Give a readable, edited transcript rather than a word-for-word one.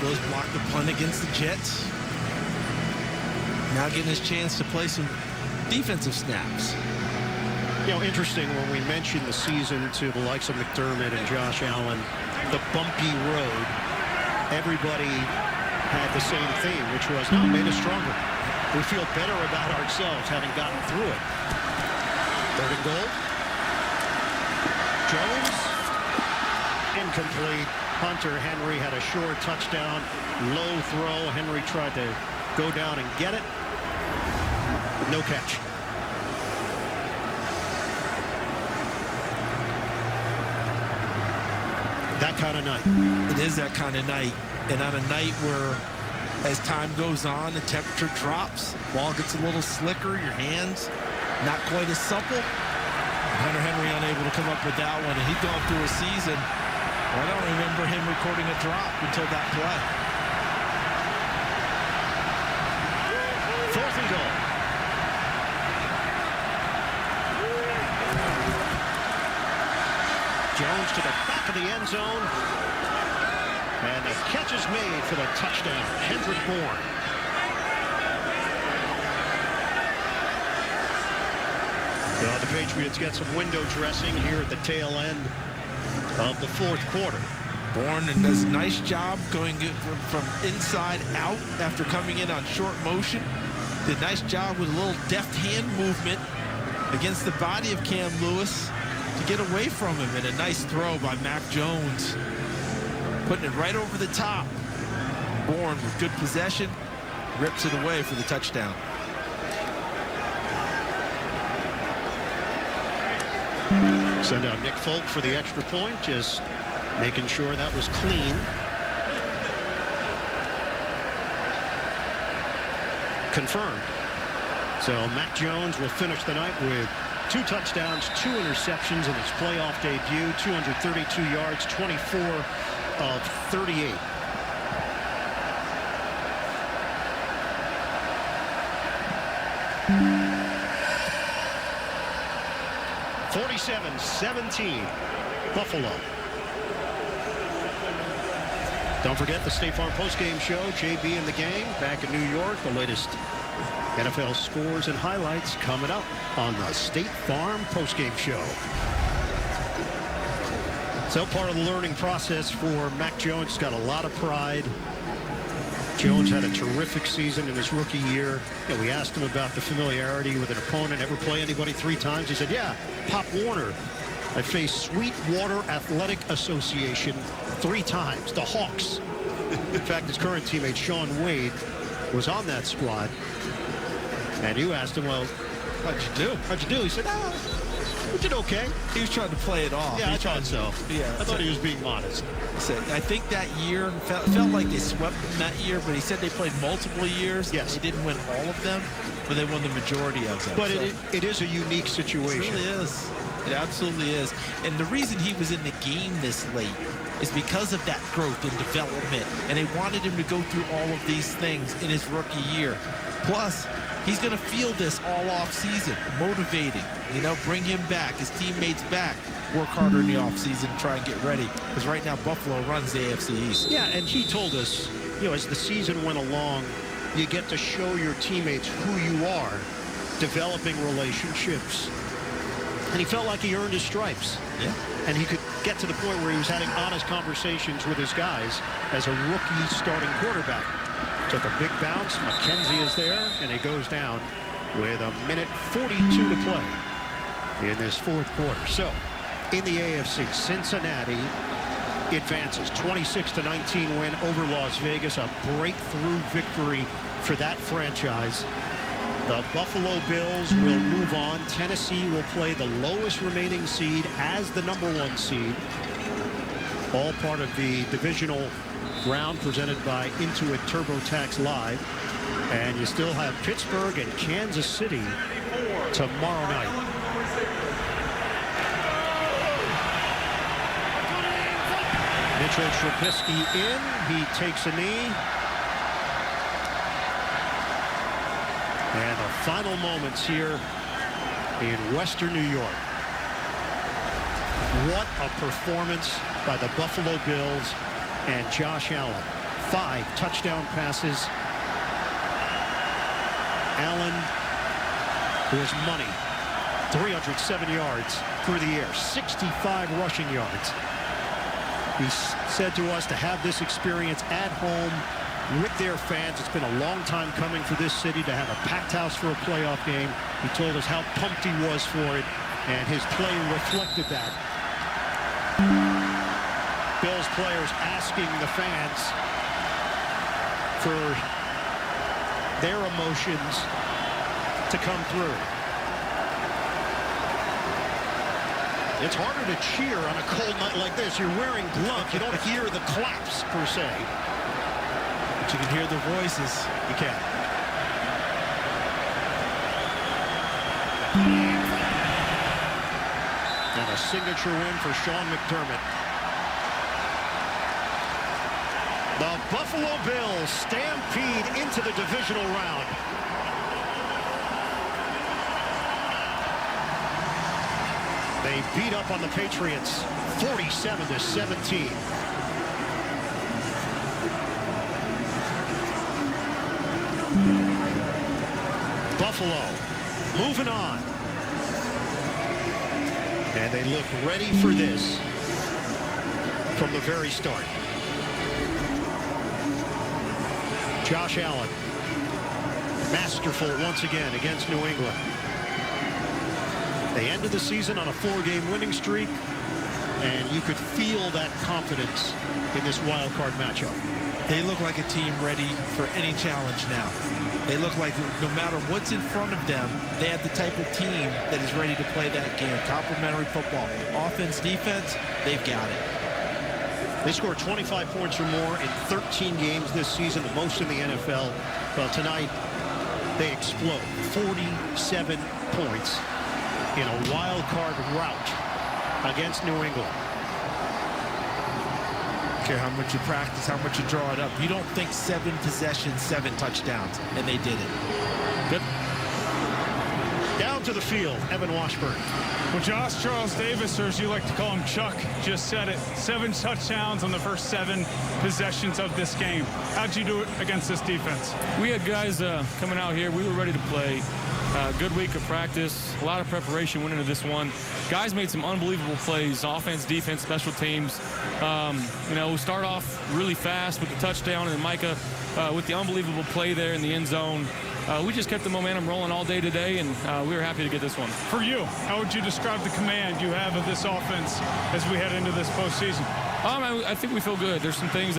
Broncos blocked the punt against the Jets. Now getting his chance to play some defensive snaps. You know, interesting when we mentioned the season to the likes of McDermott and Josh Allen, the bumpy road, everybody had the same theme, which was, no, it made us stronger. We feel better about ourselves having gotten through it. Third and goal. Jones, incomplete. Hunter Henry had a short touchdown, low throw. Henry tried to go down and get it. No catch. That kind of night. It is that kind of night. And on a night where, as time goes on, the temperature drops, ball gets a little slicker, your hands not quite as supple. Hunter Henry unable to come up with that one, and he'd gone through a season. I don't remember him recording a drop until that play. Fourth and goal. Jones to the back of the end zone. And the catch is made for the touchdown. Hendrick Bourne. The Patriots get some window dressing here at the tail end of the fourth quarter. Bourne does a nice job going from inside out after coming in on short motion. Did a nice job with a little deft hand movement against the body of Cam Lewis to get away from him, and a nice throw by Mac Jones, putting it right over the top. Bourne with good possession, rips it away for the touchdown. Send out Nick Folk for the extra point, just making sure that was clean. Confirmed. So Mac Jones will finish the night with 2 touchdowns, 2 interceptions in his playoff debut, 232 yards, 24 of 38. (47-17) Buffalo. Don't forget the State Farm postgame show. JB and the gang back in New York. The latest NFL scores and highlights coming up on the State Farm postgame show. So part of the learning process for Mac Jones. He's got a lot of pride. Jones had a terrific season in his rookie year. And we asked him about the familiarity with an opponent. Ever play anybody 3 times? He said, yeah, Pop Warner. I faced Sweetwater Athletic Association 3 times, the Hawks. In fact, his current teammate, Sean Wade, was on that squad. And you asked him, well, how'd you do? How'd you do? He said, we did okay. He was trying to play it off. Yeah, I thought so. Yeah, I thought he was being modest. I think that year felt like they swept them that year, but he said they played multiple years. Yes. They didn't win all of them, but they won the majority of them. But it is a unique situation. It really is. It absolutely is. And the reason he was in the game this late is because of that growth and development. And they wanted him to go through all of these things in his rookie year. Plus, he's going to feel this all off season, motivating, bring him back, his teammates back, work harder in the off season, try and get ready. Because right now Buffalo runs the AFC East. Yeah, and he told us, as the season went along, you get to show your teammates who you are, developing relationships. And he felt like he earned his stripes. Yeah. And he could get to the point where he was having honest conversations with his guys as a rookie starting quarterback. Took a big bounce. McKenzie is there, and he goes down with 1:42 to play in this fourth quarter. So, in the AFC, Cincinnati advances 26-19 win over Las Vegas, a breakthrough victory for that franchise. The Buffalo Bills will move on. Tennessee will play the lowest remaining seed as the #1 seed. All part of the divisional round presented by Intuit TurboTax Live. And you still have Pittsburgh and Kansas City tomorrow night. Mitchell Trubisky in. He takes a knee. And the final moments here in Western New York. What a performance by the Buffalo Bills and Josh Allen. 5 touchdown passes. Allen, who has money, 307 yards through the air, 65 rushing yards. He said to us to have this experience at home with their fans. It's been a long time coming for this city to have a packed house for a playoff game. He told us how pumped he was for it, and his play reflected that. Bills players asking the fans for their emotions to come through. It's harder to cheer on a cold night like this. You're wearing gloves. You don't hear the claps, per se. But you can hear the voices. You can. And a signature win for Sean McDermott. The Buffalo Bills stampede into the divisional round. They beat up on the Patriots 47-17. Buffalo moving on. And they look ready for this from the very start. Josh Allen, masterful once again against New England. They ended the season on a 4-game winning streak, and you could feel that confidence in this wild card matchup. They look like a team ready for any challenge now. They look like no matter what's in front of them, they have the type of team that is ready to play that game. Complementary football. Offense, defense, they've got it. They scored 25 points or more in 13 games this season, the most in the NFL. Well, tonight, they explode. 47 points in a wild card rout against New England. Care how much you practice, how much you draw it up. You don't think 7 possessions, 7 touchdowns, and they did it. Good. Down to the field, Evan Washburn. Well, Josh Charles Davis, or as you like to call him, Chuck, just said it. 7 touchdowns on the first 7 possessions of this game. How'd you do it against this defense? We had guys coming out here. We were ready to play. Good week of practice. A lot of preparation went into this one. Guys made some unbelievable plays. Offense, defense, special teams. You know, we start off really fast with the touchdown, and then Micah with the unbelievable play there in the end zone. We just kept the momentum rolling all day today, and we were happy to get this one. For you, how would you describe the command you have of this offense as we head into this postseason? I think we feel good. There's some things